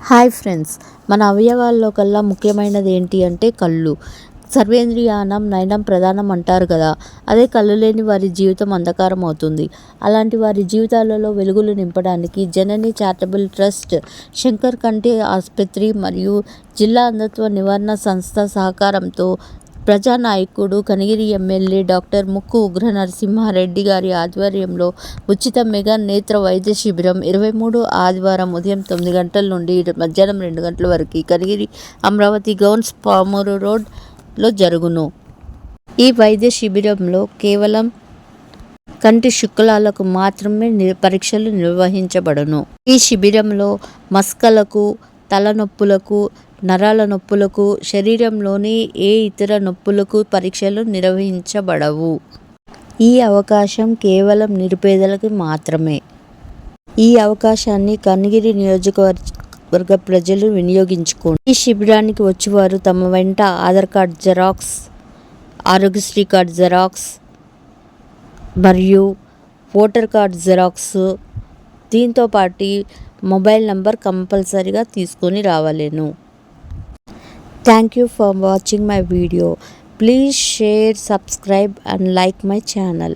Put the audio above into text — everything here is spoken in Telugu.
హాయ్ ఫ్రెండ్స్, మన అవయవాల్లో కల్లా ముఖ్యమైనది ఏంటి అంటే కళ్ళు. సర్వేంద్రియానం నయనం ప్రధానం అంటారు కదా. అదే కళ్ళు లేని వారి జీవితం అంధకారం అవుతుంది. అలాంటి వారి జీవితాలలో వెలుగులు నింపడానికి జనని చారిటబుల్ ట్రస్ట్, శంకర్ కంటి ఆసుపత్రి మరియు జిల్లా అంధత్వ నివారణ సంస్థ సహకారంతో ప్రజానాయకుడు కనిగిరి ఎమ్మెల్యే డాక్టర్ ముక్కు ఉగ్ర నరసింహారెడ్డి గారి ఆధ్వర్యంలో ఉచిత మెగా నేత్ర వైద్య శిబిరం 23 ఆదివారం ఉదయం 9 గంటల నుండి మధ్యాహ్నం 2 గంటల వరకు కనిగిరి అమరావతి గౌన్స్ పామూరు రోడ్లో జరుగును. ఈ వైద్య శిబిరంలో కేవలం కంటి శుక్లాలకు మాత్రమే పరీక్షలు నిర్వహించబడును. ఈ శిబిరంలో మస్కలకు, తలనొప్పులకు, నరాల నొప్పులకు, శరీరంలోని ఏ ఇతర నొప్పులకు పరీక్షలు నిర్వహించబడవు. ఈ అవకాశం కేవలం నిరుపేదలకు మాత్రమే. ఈ అవకాశాన్ని కనిగిరి నియోజకవర్గ ప్రజలు వినియోగించుకోండి. ఈ శిబిరానికి వచ్చేవారు తమ వెంట Aadhaar card xerox, Aarogyasri card xerox మరియు ఓటర్ కార్డ్ జెరాక్స్, దీంతో పాటు మొబైల్ నంబర్ కంపల్సరీగా తీసుకొని రావాలెను. Thank you for watching my video. Please share, subscribe and like my channel.